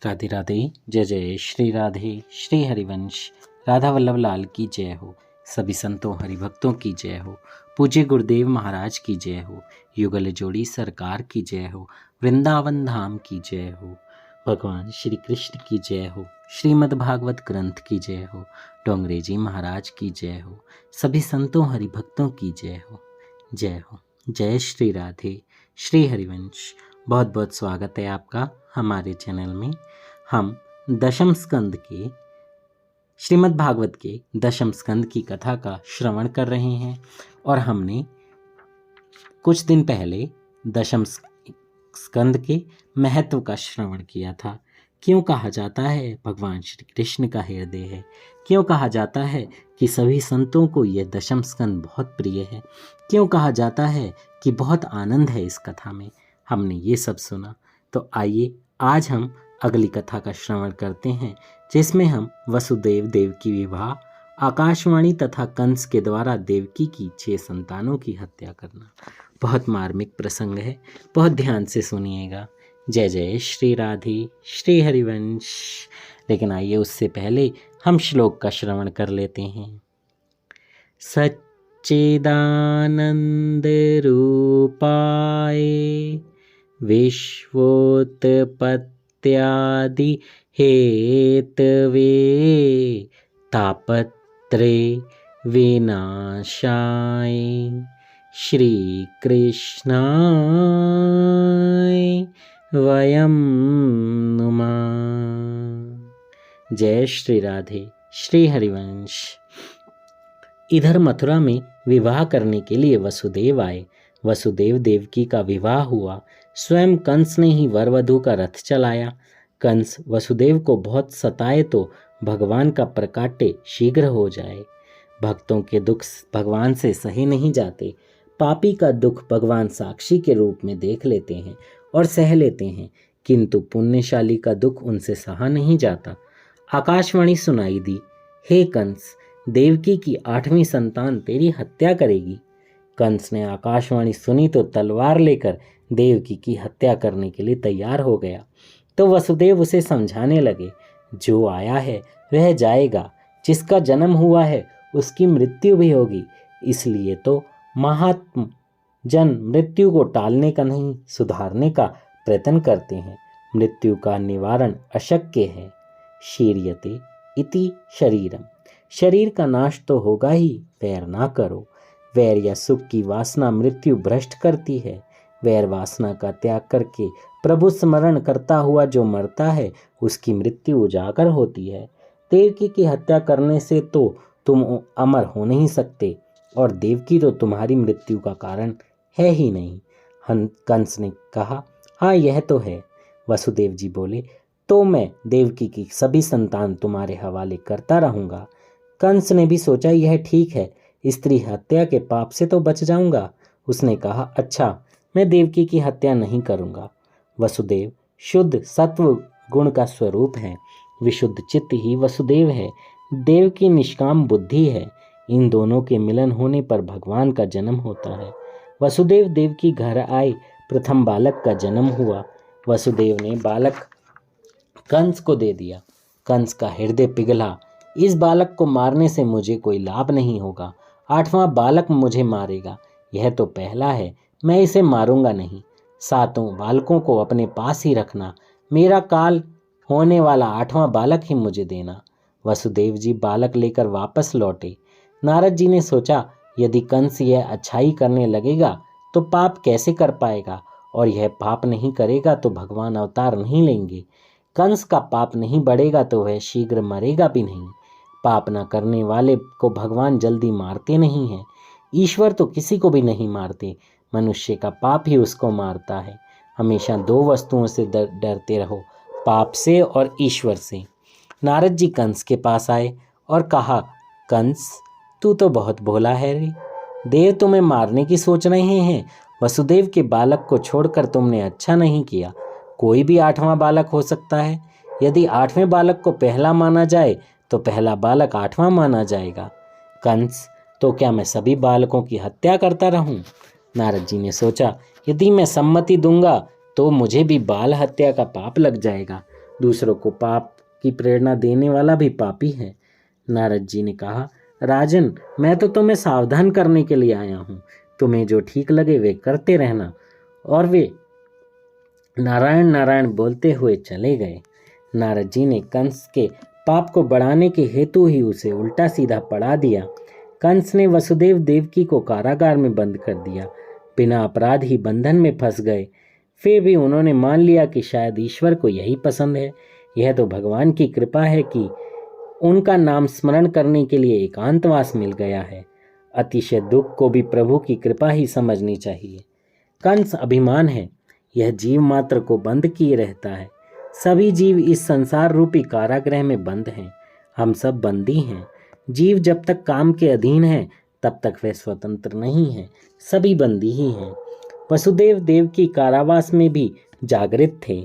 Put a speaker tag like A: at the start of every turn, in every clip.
A: राधे राधे। जय जय श्री राधे। श्री हरिवंश राधा वल्लभ लाल की जय हो। सभी संतों हरिभक्तों की जय हो। पूज्य गुरुदेव महाराज की जय हो। युगल जोड़ी सरकार की जय हो। वृंदावन धाम की जय हो। भगवान श्री कृष्ण की जय हो। श्रीमद् भागवत ग्रंथ की जय हो। डोंगरे जी महाराज की जय हो। सभी संतों हरिभक्तों की जय हो। जय हो। जय श्री राधे। श्री हरिवंश बहुत बहुत स्वागत है आपका हमारे चैनल में। हम दशम स्कंद के श्रीमद् भागवत के दशम स्कंद की कथा का श्रवण कर रहे हैं और हमने कुछ दिन पहले दशम स्कंद के महत्व का श्रवण किया था। क्यों कहा जाता है भगवान श्री कृष्ण का हृदय है, क्यों कहा जाता है कि सभी संतों को यह दशम स्कंद बहुत प्रिय है, क्यों कहा जाता है कि बहुत आनंद है इस कथा में। हमने ये सब सुना, तो आइए आज हम अगली कथा का श्रवण करते हैं, जिसमें हम वसुदेव देवकी विवाह, आकाशवाणी तथा कंस के द्वारा देवकी की 6 संतानों की हत्या करना। बहुत मार्मिक प्रसंग है, बहुत ध्यान से सुनिएगा। जय जय श्री राधे। श्री हरिवंश। लेकिन आइए उससे पहले हम श्लोक का श्रवण कर लेते हैं। सच्चिदानंद रूपाय विश्वोत्पत्त्यादि हेतवे तापत्रे विनाशाय श्री कृष्णाय वयं नुमः। जय श्री राधे। श्री हरिवंश। इधर मथुरा में विवाह करने के लिए वसुदेव आए। वसुदेव देवकी का विवाह हुआ। स्वयं कंस ने ही वर वधू का रथ चलाया। कंस वसुदेव को बहुत सताए तो भगवान का प्रकाट्य शीघ्र हो जाए। भक्तों के दुख भगवान से सहे नहीं जाते। पापी का दुख भगवान साक्षी के रूप में देख लेते हैं और सह लेते हैं, किंतु पुण्यशाली का दुख उनसे सहा नहीं जाता। आकाशवाणी सुनाई दी, हे कंस, देवकी की 8वीं संतान तेरी हत्या करेगी। कंस ने आकाशवाणी सुनी तो तलवार लेकर देवकी की हत्या करने के लिए तैयार हो गया। तो वसुदेव उसे समझाने लगे, जो आया है वह जाएगा, जिसका जन्म हुआ है उसकी मृत्यु भी होगी। इसलिए तो महात्मा जन मृत्यु को टालने का नहीं, सुधारने का प्रयत्न करते हैं। मृत्यु का निवारण अशक्य है। शीर्यते इति शरीरम। शरीर का नाश तो होगा ही, वैर ना करो। वैर या सुख की वासना मृत्यु भ्रष्ट करती है। वैर वासना का त्याग करके प्रभु स्मरण करता हुआ जो मरता है उसकी मृत्यु उजागर होती है। देवकी की हत्या करने से तो तुम अमर हो नहीं सकते, और देवकी तो तुम्हारी मृत्यु का कारण है ही नहीं। कंस ने कहा, हाँ यह तो है। वसुदेव जी बोले, तो मैं देवकी की सभी संतान तुम्हारे हवाले करता रहूंगा। कंस ने भी सोचा, यह ठीक है, स्त्री हत्या के पाप से तो बच जाऊंगा। उसने कहा, अच्छा, मैं देवकी की हत्या नहीं करूंगा। वसुदेव शुद्ध सत्व गुण का स्वरूप है। विशुद्ध चित्त ही वसुदेव है। देव की निष्काम बुद्धि है। इन दोनों के मिलन होने पर भगवान का जन्म होता है। वसुदेव देवकी घर आए, प्रथम बालक का जन्म हुआ। वसुदेव ने बालक कंस को दे दिया। कंस का हृदय पिघला, इस बालक को मारने से मुझे कोई लाभ नहीं होगा। 8वां बालक मुझे मारेगा। यह तो पहला है, मैं इसे मारूंगा नहीं। 7 बालकों को अपने पास ही रखना। मेरा काल होने वाला 8वां बालक ही मुझे देना। वसुदेव जी बालक लेकर वापस लौटे। नारद जी ने सोचा, यदि कंस यह अच्छाई करने लगेगा तो पाप कैसे कर पाएगा, और यह पाप नहीं करेगा तो भगवान अवतार नहीं लेंगे। कंस का पाप नहीं बढ़ेगा तो वह शीघ्र मरेगा भी नहीं। पाप न करने वाले को भगवान जल्दी मारते नहीं हैं। ईश्वर तो किसी को भी नहीं मारते, मनुष्य का पाप ही उसको मारता है। हमेशा 2 वस्तुओं से डरते रहो, पाप से और ईश्वर से। नारद जी कंस के पास आए और कहा, कंस, तू तो बहुत भोला है रे। देव तुम्हें मारने की सोच रहे हैं। वसुदेव के बालक को छोड़कर तुमने अच्छा नहीं किया। कोई भी 8वां बालक हो सकता है। यदि 8वें बालक को पहला माना जाए तो पहला बालक 8वां माना जाएगा। कंस, तो क्या मैं सभी बालकों की हत्या करता रहूं? नारद जी ने सोचा, यदि मैं सम्मति दूंगा तो मुझे भी बाल हत्या का पाप लग जाएगा। दूसरों को पाप की प्रेरणा देने वाला भी पापी है। नारद जी ने कहा, राजन, मैं तो तुम्हें सावधान करने के लिए आया हूँ। तुम्हें जो ठीक लगे वे करते रहना। और वे नारायण नारायण बोलते हुए चले गए। नारद जी ने कंस के पाप को बढ़ाने के हेतु ही उसे उल्टा सीधा पढ़ा दिया। कंस ने वसुदेव देवकी को कारागार में बंद कर दिया। बिना अपराध ही बंधन में फंस गए। फिर भी उन्होंने मान लिया कि शायद ईश्वर को यही पसंद है। यह तो भगवान की कृपा है कि उनका नाम स्मरण करने के लिए एकांतवास मिल गया है। अतिशय दुख को भी प्रभु की कृपा ही समझनी चाहिए। कंस अभिमान है, यह जीव मात्र को बंद किए रहता है। सभी जीव इस संसार रूपी कारागृह में बंद हैं। हम सब बंदी हैं। जीव जब तक काम के अधीन है तब तक वह स्वतंत्र नहीं है। सभी बंदी ही हैं। वसुदेव देवकी कारावास में भी जागृत थे,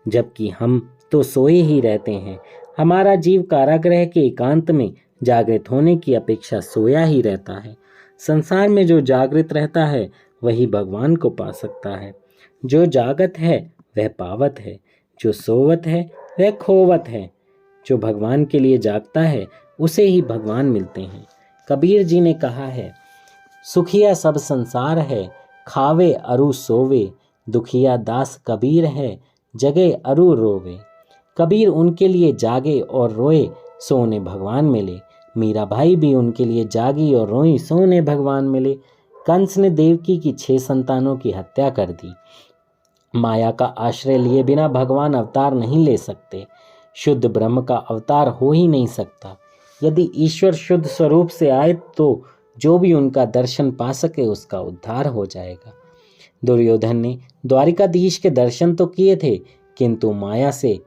A: जबकि हम तो सोए ही रहते हैं। हमारा जीव कारागृह के एकांत में जागृत होने की अपेक्षा सोया ही रहता है। संसार में जो जागृत रहता है वही भगवान को पा सकता है। जो जागत है वह पावत है, जो सोवत है वह खोवत है। जो भगवान के लिए जागता है उसे ही भगवान मिलते हैं। कबीर जी ने कहा है, सुखिया सब संसार है, खावे अरु सोवे, दुखिया दास कबीर है, जगे अरु रोवे। कबीर उनके लिए जागे और रोए सो उन्हें भगवान मिले। मीरा भाई भी उनके लिए जागी और रोई सो उन्हें भगवान मिले। कंस ने देवकी की 6 संतानों की हत्या कर दी। माया का आश्रय लिए बिना भगवान अवतार नहीं ले सकते। शुद्ध ब्रह्म का अवतार हो ही नहीं सकता। यदि ईश्वर शुद्ध स्वरूप से आए तो जो भी उनका दर्शन पा सके उसका उद्धार हो जाएगा। दुर्योधन ने द्वारिकाधीश के दर्शन तो किए थे, किंतु माया से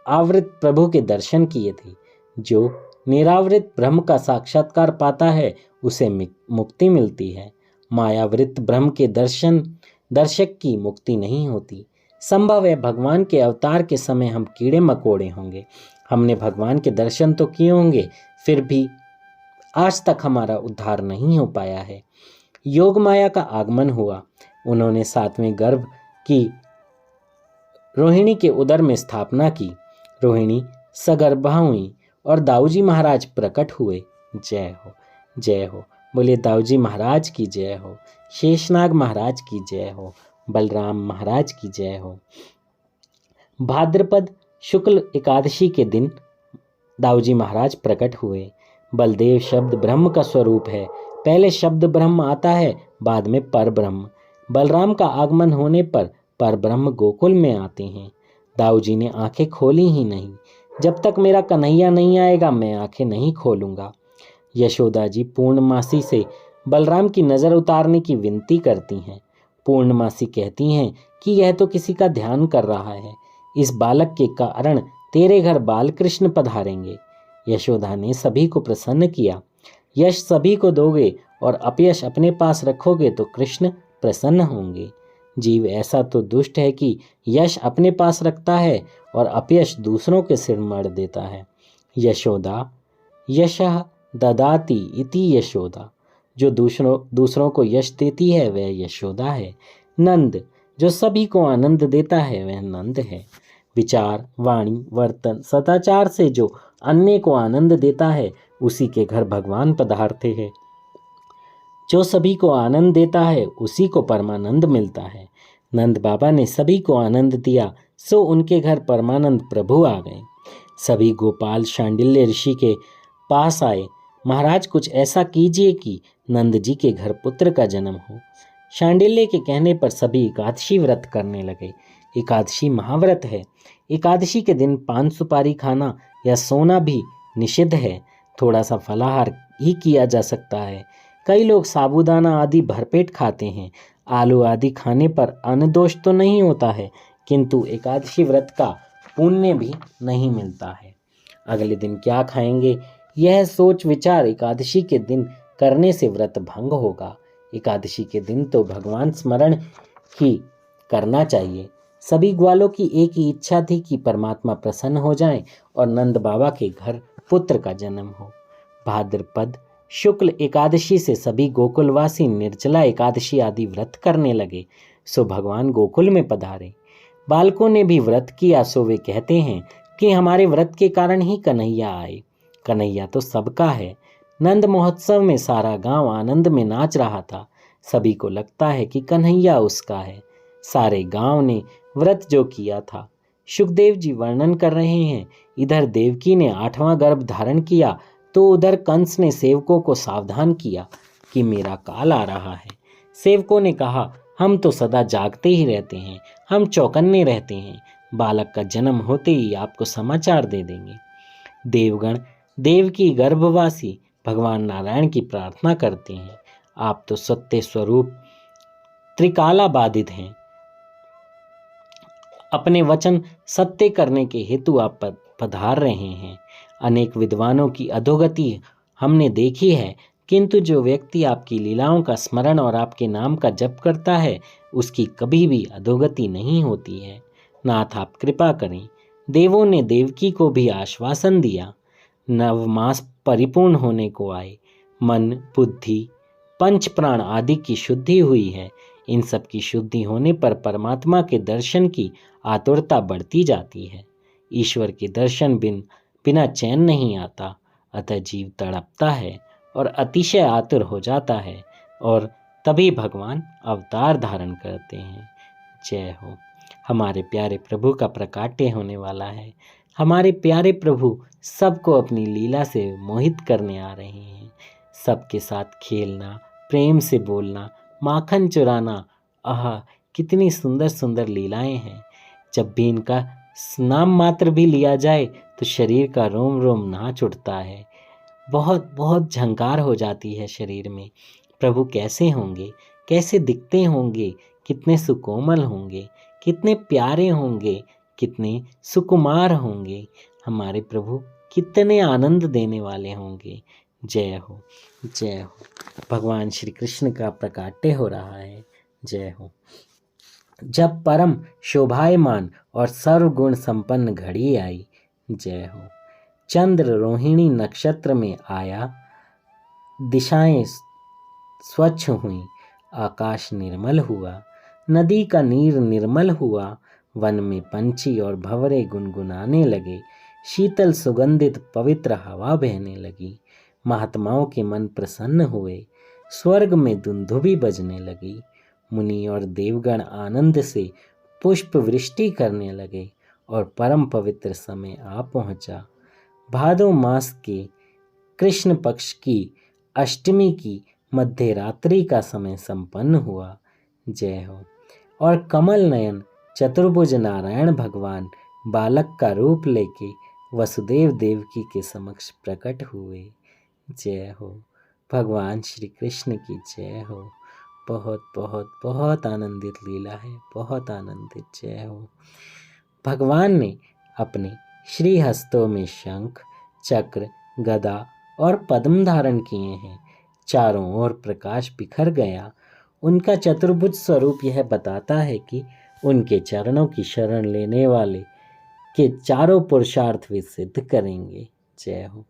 A: आवृत प्रभु के दर्शन किए थे। जो निरावृत ब्रह्म का साक्षात्कार पाता है उसे मुक्ति मिलती है। मायावृत ब्रह्म के दर्शक की मुक्ति नहीं होती। संभव है भगवान के अवतार के समय हम कीड़े मकोड़े होंगे। हमने भगवान के दर्शन तो किए होंगे, फिर भी आज तक हमारा उद्धार नहीं हो पाया है। योग माया का आगमन हुआ। उन्होंने 7वें गर्भ की रोहिणी के उदर में स्थापना की। रोहिणी सगर्भा हुई और दाऊजी महाराज प्रकट हुए। जय हो, जय हो। बोले दाऊजी महाराज की जय हो, शेषनाग महाराज की जय हो, बलराम महाराज की जय हो। भाद्रपद शुक्ल एकादशी के दिन दाऊजी महाराज प्रकट हुए। बलदेव शब्द ब्रह्म का स्वरूप है। पहले शब्द ब्रह्म आता है, बाद में पर ब्रह्म। बलराम का आगमन होने पर पर ब्रह्म गोकुल में आते हैं। दाऊजी ने आंखें खोली ही नहीं। जब तक मेरा कन्हैया नहीं आएगा मैं आंखें नहीं खोलूंगा। यशोदा जी पूर्णमासी से बलराम की नज़र उतारने की विनती करती हैं। पूर्णमासी कहती हैं कि यह तो किसी का ध्यान कर रहा है। इस बालक के कारण तेरे घर बालकृष्ण पधारेंगे। यशोदा ने सभी को प्रसन्न किया। यश सभी को दोगे और अपयश अपने पास रखोगे तो कृष्ण प्रसन्न होंगे। जीव ऐसा तो दुष्ट है कि यश अपने पास रखता है और अपयश दूसरों के सिर मढ़ देता है। यशोदा यशः ददाति इति यशोदा, जो दूसरों को यश देती है वह यशोदा है। नंद, जो सभी को आनंद देता है वह नंद है। विचार, वाणी, वर्तन, सदाचार से जो अन्य को आनंद देता है उसी के घर भगवान पधारते हैं। जो सभी को आनंद देता है उसी को परमानंद मिलता है। नंद बाबा ने सभी को आनंद दिया, सो उनके घर परमानंद प्रभु आ गए। सभी गोपाल शांडिल्य ऋषि के पास आए। महाराज कुछ ऐसा कीजिए कि नंद जी के घर पुत्र का जन्म हो। शांडिल्य के कहने पर सभी एकादशी व्रत करने लगे। एकादशी महाव्रत है। एकादशी के दिन पान सुपारी खाना या सोना भी निषिद्ध है। थोड़ा सा फलाहार ही किया जा सकता है। कई लोग साबूदाना आदि भरपेट खाते हैं। आलू आदि खाने पर अन्न दोष तो नहीं होता है, किंतु एकादशी व्रत का पुण्य भी नहीं मिलता है। अगले दिन क्या खाएंगे यह सोच विचार एकादशी के दिन करने से व्रत भंग होगा। एकादशी के दिन तो भगवान स्मरण ही करना चाहिए। सभी ग्वालों की एक ही इच्छा थी कि परमात्मा प्रसन्न हो जाएं और नंद बाबा के घर पुत्र का जन्म हो। भाद्रपद शुक्ल एकादशी से सभी गोकुलवासी निर्जला एकादशी आदि व्रत करने लगे, सो भगवान गोकुल में पधारे। बालकों ने भी व्रत किया, सो वे कहते हैं कि हमारे व्रत के कारण ही कन्हैया आए। कन्हैया तो सबका है। नंद महोत्सव में सारा गांव आनंद में नाच रहा था। सभी को लगता है कि कन्हैया उसका है। सारे गांव ने व्रत जो किया था। सुखदेव जी वर्णन कर रहे हैं, इधर देवकी ने 8वां गर्भ धारण किया तो उधर कंस ने सेवकों को सावधान किया कि मेरा काल आ रहा है। सेवकों ने कहा, हम तो सदा जागते ही रहते हैं, हम चौकन्ने रहते हैं, बालक का जन्म होते ही आपको समाचार दे देंगे। देवगण देवकी गर्भवासी भगवान नारायण की प्रार्थना करते हैं। आप तो सत्य स्वरूप त्रिकाला बाधित हैं। अपने वचन सत्य करने के हेतु आप पधार रहे हैं। अनेक विद्वानों की अधोगति हमने देखी है, किंतु जो व्यक्ति आपकी लीलाओं का स्मरण और आपके नाम का जप करता है, उसकी कभी भी अधोगति नहीं होती है। नाथ आप कृपा करें। देवों ने देवकी को भी आश्वासन दिया। नवमास परिपूर्ण होने को आए। मन, बुद्धि, पंच प्राण आदि की शुद्धि हुई है। इन सब की शुद्धि होने पर परमात्मा के दर्शन की आतुरता बढ़ती जाती है। ईश्वर के दर्शन बिना चैन नहीं आता, अतः जीव तड़पता है और अतिशय आतुर हो जाता है, और तभी भगवान अवतार धारण करते हैं। जय हो। हमारे प्यारे प्रभु का प्रकाट्य होने वाला है। हमारे प्यारे प्रभु सबको अपनी लीला से मोहित करने आ रहे हैं। सबके साथ खेलना, प्रेम से बोलना, माखन चुराना, आह कितनी सुंदर सुंदर लीलाएं हैं। जब भी इनका नाम मात्र भी लिया जाए तो शरीर का रोम रोम नाच उठता है। बहुत बहुत झंकार हो जाती है शरीर में। प्रभु कैसे होंगे, कैसे दिखते होंगे, कितने सुकोमल होंगे, कितने प्यारे होंगे, कितने सुकुमार होंगे। हमारे प्रभु कितने आनंद देने वाले होंगे। जय हो, जय हो। भगवान श्री कृष्ण का प्रकाट्य हो रहा है। जय हो। जब परम शोभायमान और सर्वगुण संपन्न घड़ी आई। जय हो। चंद्र रोहिणी नक्षत्र में आया, दिशाएं स्वच्छ हुई, आकाश निर्मल हुआ, नदी का नीर निर्मल हुआ, वन में पंछी और भंवरे गुनगुनाने लगे, शीतल सुगंधित पवित्र हवा बहने लगी, महात्माओं के मन प्रसन्न हुए, स्वर्ग में दुंदुभी बजने लगी, मुनि और देवगण आनंद से पुष्प वृष्टि करने लगे और परम पवित्र समय आ पहुंचा। भादो मास के कृष्ण पक्ष की अष्टमी की मध्य रात्रि का समय संपन्न हुआ। जय हो। और कमल नयन चतुर्भुज नारायण भगवान बालक का रूप लेके वसुदेव देवकी के समक्ष प्रकट हुए। जय हो। भगवान श्री कृष्ण की जय हो। बहुत बहुत बहुत आनंदित लीला है, बहुत आनंदित। जय हो। भगवान ने अपने श्री हस्तों में शंख, चक्र, गदा और पद्म धारण किए हैं। चारों ओर प्रकाश बिखर गया। उनका चतुर्भुज स्वरूप यह बताता है कि उनके चरणों की शरण लेने वाले के चारों पुरुषार्थ वे सिद्ध करेंगे। जय हो।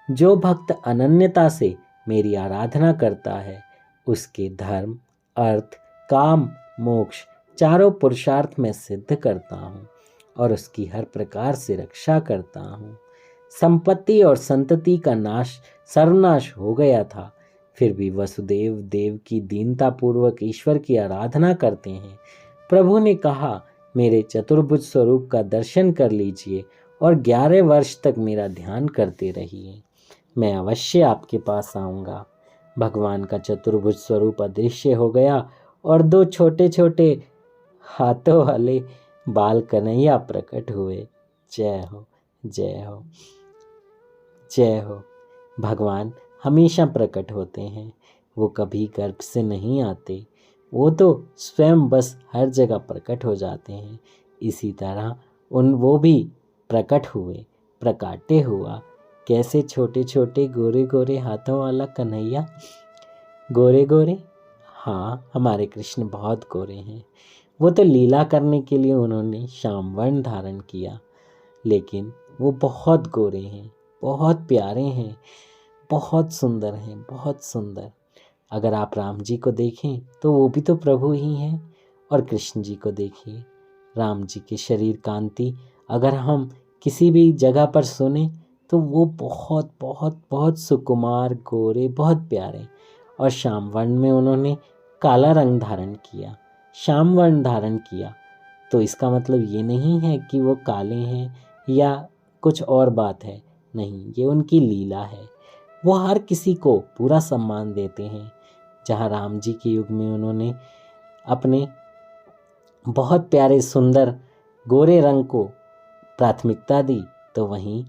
A: जो भक्त अनन्यता से मेरी आराधना करता है, उसके धर्म, अर्थ, काम, मोक्ष चारों पुरुषार्थ में सिद्ध करता हूँ और उसकी हर प्रकार से रक्षा करता हूँ। संपत्ति और संतति का नाश, सर्वनाश हो गया था, फिर भी वसुदेव देव की दीनता पूर्वक ईश्वर की आराधना करते हैं। प्रभु ने कहा, मेरे चतुर्भुज स्वरूप का दर्शन कर लीजिए और 11 वर्ष तक मेरा ध्यान करते रहिए, मैं अवश्य आपके पास आऊँगा। भगवान का चतुर्भुज स्वरूप अदृश्य हो गया और 2 छोटे छोटे हाथों वाले बाल कन्हैया प्रकट हुए। जय हो, जय हो, जय हो। भगवान हमेशा प्रकट होते हैं, वो कभी गर्भ से नहीं आते, वो तो स्वयं बस हर जगह प्रकट हो जाते हैं। इसी तरह वो भी प्रकट हुए, प्रकाट्य हुआ। कैसे छोटे छोटे गोरे गोरे हाथों वाला कन्हैया, गोरे गोरे। हाँ, हमारे कृष्ण बहुत गोरे हैं। वो तो लीला करने के लिए उन्होंने श्याम वर्ण धारण किया, लेकिन वो बहुत गोरे हैं, बहुत प्यारे हैं, बहुत सुंदर हैं, बहुत सुंदर। अगर आप राम जी को देखें तो वो भी तो प्रभु ही हैं, और कृष्ण जी को देखिए, राम जी के शरीर कांति अगर हम किसी भी जगह पर सुने तो वो बहुत बहुत बहुत सुकुमार, गोरे, बहुत प्यारे। और श्याम वर्ण में उन्होंने काला रंग धारण किया, श्याम वर्ण धारण किया। तो इसका मतलब ये नहीं है कि वो काले हैं या कुछ और बात है, नहीं, ये उनकी लीला है। वो हर किसी को पूरा सम्मान देते हैं। जहाँ राम जी के युग में उन्होंने अपने बहुत प्यारे सुंदर गोरे रंग को प्राथमिकता दी, तो वहीं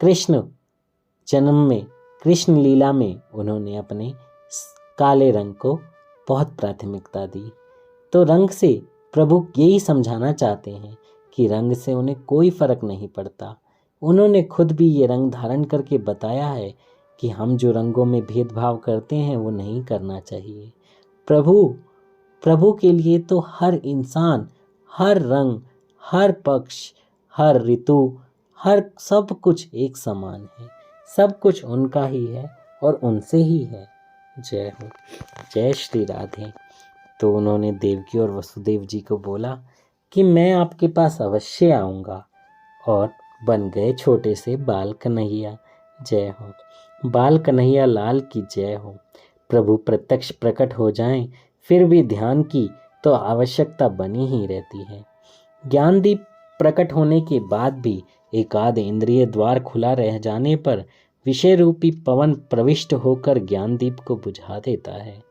A: कृष्ण जन्म में, कृष्ण लीला में उन्होंने अपने काले रंग को बहुत प्राथमिकता दी। तो रंग से प्रभु यही समझाना चाहते हैं कि रंग से उन्हें कोई फर्क नहीं पड़ता। उन्होंने खुद भी ये रंग धारण करके बताया है कि हम जो रंगों में भेदभाव करते हैं वो नहीं करना चाहिए। प्रभु के लिए तो हर इंसान, हर रंग, हर पक्ष, हर ऋतु, हर सब कुछ एक समान है। सब कुछ उनका ही है और उनसे ही है। जय हो, जय श्री राधे। तो उन्होंने देवकी और वसुदेव जी को बोला कि मैं आपके पास अवश्य आऊँगा, और बन गए छोटे से बाल कन्हैया। जय हो, बाल कन्हैया लाल की जय हो। प्रभु प्रत्यक्ष प्रकट हो जाएं, फिर भी ध्यान की तो आवश्यकता बनी ही रहती है। ज्ञानदीप प्रकट होने के बाद भी एकाध इंद्रिय द्वार खुला रह जाने पर विषय रूपी पवन प्रविष्ट होकर ज्ञानदीप को बुझा देता है।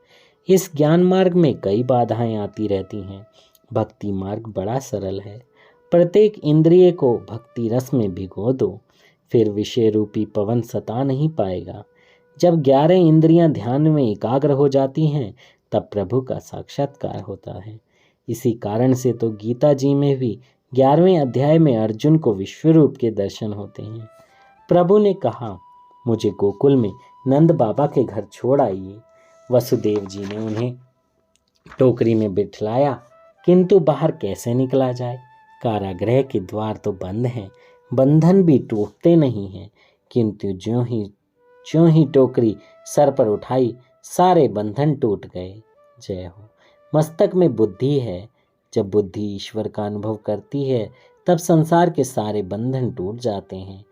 A: इस ज्ञान मार्ग में कई बाधाएं आती रहती हैं। भक्ति मार्ग बड़ा सरल है। प्रत्येक इंद्रिय को भक्ति रस में भिगो दो, फिर विषय रूपी पवन सता नहीं पाएगा। जब 11 इंद्रियां ध्यान में एकाग्र हो जाती हैं तब प्रभु का साक्षात्कार होता है। इसी कारण से तो गीता जी में भी 11वें अध्याय में अर्जुन को विश्वरूप के दर्शन होते हैं। प्रभु ने कहा, मुझे गोकुल में नंद बाबा के घर छोड़ आइए। वसुदेव जी ने उन्हें टोकरी में बिठलाया, किंतु बाहर कैसे निकला जाए? कारागृह के द्वार तो बंद हैं, बंधन भी टूटते नहीं हैं। किंतु ज्यों ही टोकरी सर पर उठाई, सारे बंधन टूट गए। जय हो। मस्तक में बुद्धि है। जब बुद्धि ईश्वर का अनुभव करती है तब संसार के सारे बंधन टूट जाते हैं।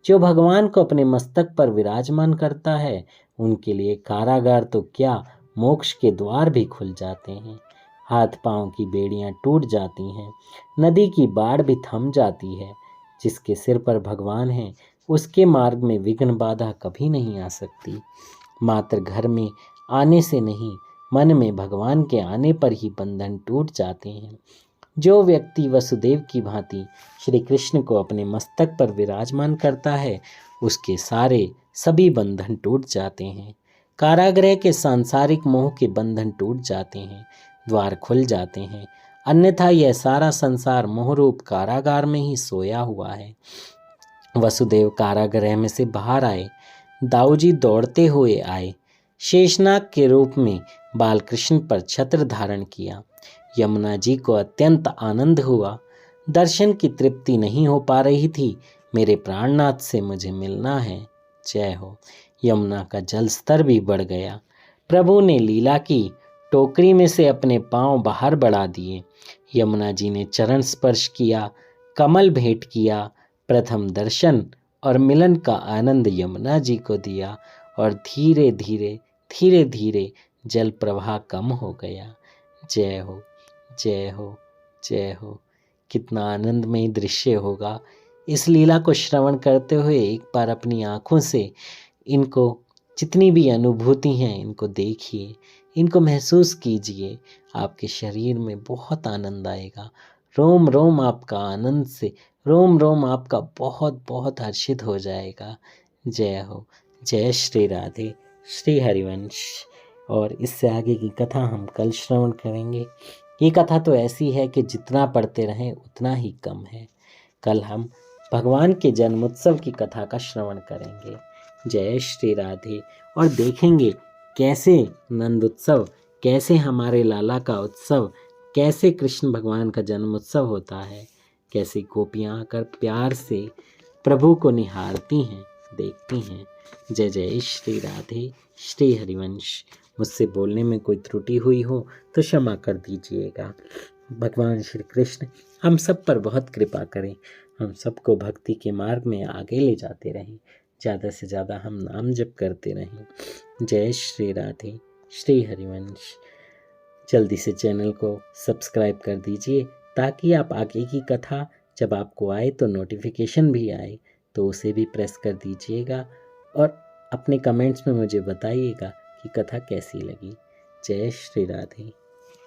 A: जो भगवान को अपने मस्तक पर विराजमान करता है उनके लिए कारागार तो क्या, मोक्ष के द्वार भी खुल जाते हैं। हाथ पांव की बेड़ियां टूट जाती हैं, नदी की बाढ़ भी थम जाती है। जिसके सिर पर भगवान है उसके मार्ग में विघ्न बाधा कभी नहीं आ सकती। मात्र घर में आने से नहीं, मन में भगवान के आने पर ही बंधन टूट जाते हैं। जो व्यक्ति वसुदेव की भांति श्री कृष्ण को अपने मस्तक पर विराजमान करता है उसके सारे सभी बंधन टूट जाते हैं। कारागृह के सांसारिक मोह के बंधन टूट जाते हैं, द्वार खुल जाते हैं। अन्यथा यह सारा संसार मोहरूप कारागार में ही सोया हुआ है। वसुदेव कारागृह में से बाहर आए। दाऊजी दौड़ते हुए आए। शेषनाग के रूप में बालकृष्ण पर छत्र धारण किया। यमुना जी को अत्यंत आनंद हुआ। दर्शन की तृप्ति नहीं हो पा रही थी। मेरे प्राणनाथ से मुझे मिलना है। जय हो। यमुना का जल स्तर भी बढ़ गया। प्रभु ने लीला की। टोकरी में से अपने पांव बाहर बढ़ा दिए। यमुना जी ने चरण स्पर्श किया, कमल भेंट किया। प्रथम दर्शन और मिलन का आनंद यमुना जी को दिया और धीरे धीरे धीरे धीरे जल प्रवाह कम हो गया। जय हो, जय हो, जय हो। कितना आनंदमय दृश्य होगा। इस लीला को श्रवण करते हुए एक बार अपनी आँखों से इनको जितनी भी अनुभूति हैं इनको देखिए, इनको महसूस कीजिए। आपके शरीर में बहुत आनंद आएगा। रोम रोम आपका आनंद से, रोम रोम आपका बहुत बहुत हर्षित हो जाएगा। जय हो, जय श्री राधे, श्री हरिवंश। और इससे आगे की कथा हम कल श्रवण करेंगे। ये कथा तो ऐसी है कि जितना पढ़ते रहें उतना ही कम है। कल हम भगवान के जन्मोत्सव की कथा का श्रवण करेंगे। जय श्री राधे। और देखेंगे कैसे नंदोत्सव, कैसे हमारे लाला का उत्सव, कैसे कृष्ण भगवान का जन्मोत्सव होता है, कैसे गोपियाँ आकर प्यार से प्रभु को निहारती हैं, देखती हैं। जय जय श्री राधे, श्री हरिवंश। मुझसे बोलने में कोई त्रुटि हुई हो तो क्षमा कर दीजिएगा। भगवान श्री कृष्ण हम सब पर बहुत कृपा करें, हम सबको भक्ति के मार्ग में आगे ले जाते रहें, ज़्यादा से ज़्यादा हम नाम जप करते रहें। जय श्री राधे, श्री हरिवंश। जल्दी से चैनल को सब्सक्राइब कर दीजिए ताकि आप आगे की कथा जब आपको आए तो नोटिफिकेशन भी आए, तो उसे भी प्रेस कर दीजिएगा और अपने कमेंट्स में मुझे बताइएगा कि कथा कैसी लगी। जय श्री राधे।